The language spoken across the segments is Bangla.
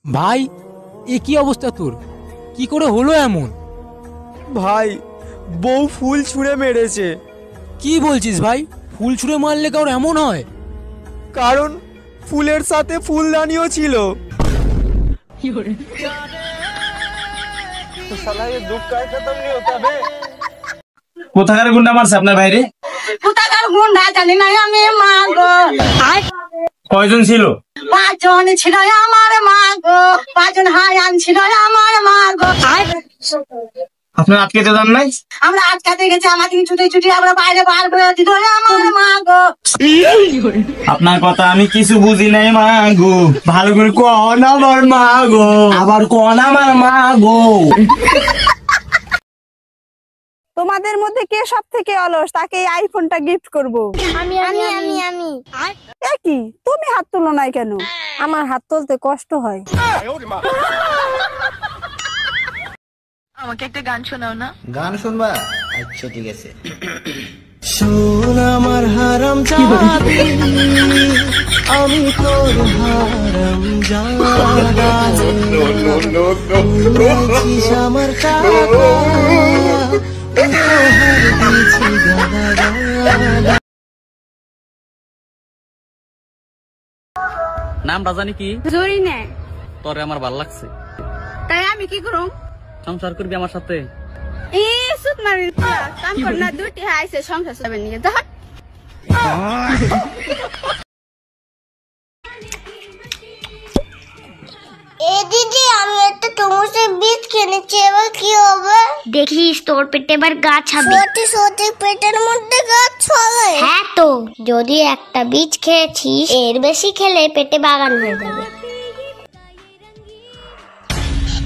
ভাই এ কি অবস্থা তোর? কি করে হলো এমন? ভাই বউ ফুল ছুঁড়ে মেরেছে। কি বলছিস ভাই? ফুল ছুঁড়ে মারলে কারোর এমন হয়? কারণ ফুলের সাথে ফুলদানিও ছিল। কোথাকার গুন্ডা মারছে আপনার বাইরে? কোথাকার গুন্ডা জানি না আমি, মা গো। কয়জন ছিল? 5 জন ছিল আমার, মা গো। 5 জন হায়ান ছিল আমার, মা গো। আপনার আটকেতে যান নাই? আমরা আজকাতে গেছি, আমাকে ছুটে ছুটে আমরা বাইরে বার করে দিল আমার, মা গো। আপনার কথা আমি কিছু বুঝি নাই মা গো। ভালো করে কোন আমার মা গো, আবার কোন আমার মা গো। তোমাদের মধ্যে কে সব থেকে অলস তাকে এই আইফোনটা গিফট করব। আমি আমি আমি আমি এ কি, তুমি হাত তুলো নাই কেন? আমার হাত তুলতে কষ্ট হয়। আমাকে একটা গান শোনাও না। গান শুনবা? আচ্ছা ঠিক আছে। শোন আমার হারাম জাদি, আমি তোর হারাম জাদি, আমার টাকা নামটা জানি কি? জরি নে তোরে আমার ভাল লাগছে। তাই আমি কি করুম? সংসার করবি আমার সাথে? এ সুত মারি কাম কর না, দুটি আইছে সংসার সবেন নিয়ে যা। এ দিদি, আমি একটা তরমুজের বীজ কিনেছি, এবার কি হবে? দেখিস তোর পেটে এবার গাছ হবে। সত্যি সত্যি পেটের মধ্যে গাছ হবে? হ্যাঁ তো, যদি একটা বীজ খেয়েছিস, এর বেশি খেলে পেটে বাগান হয়ে যাবে।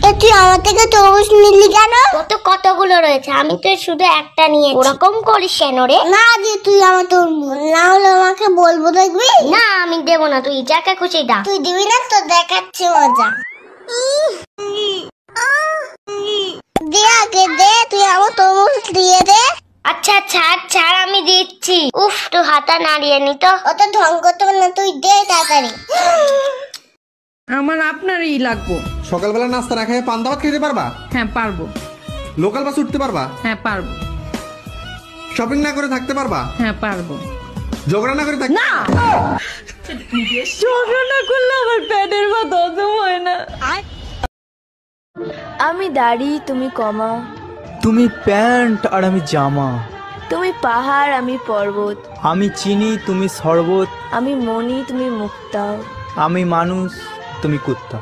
এ তুই আমার থেকে তরমুজ নিলি কেন? কত কতগুলো রয়েছে, আমি তো শুধু একটা নিয়েছি। ওরকম করিস কেন রে? না দি, তুই আমার তরমুজ না হলে আমাকে বলবো, দেখবি? না আমি দেবো না, তুই যাকে খুশি দা। তুই দিবি না তো, দেখাচ্ছি মজা। দে আগে দে, তুই আমার তরমুজ দিয়ে দে। আচ্ছা ছাড় ছাড়, আমি দিচ্ছি। উফ, তুই হাতা নাড়িয়ে নি তো। অত ঢং করতে হবে না, তুই দে তাড়াতাড়ি। আমার আপনারই লাগবো। সকালবেলা নাস্তা না খেয়ে পান্তা ভাত খেতে পারবা? হ্যাঁ পারবো। লোকাল বাস উঠতে পারবা? হ্যাঁ পারবো। শপিং না করে থাকতে পারবা? হ্যাঁ পারবো। ঝগড়া না করে থাকতে? না, ঝগড়া না করলে আমার পেটের ভাত হজম হয় না। আমি দাড়ি, তুমি কমা। তুমি প্যান্ট আর আমি জামা। তুমি পাহাড়, আমি পর্বত। আমি চিনি, তুমি শরবত। আমি মনি, তুমি মুক্তা। আমি মানুষ, তুমি কুত্তা।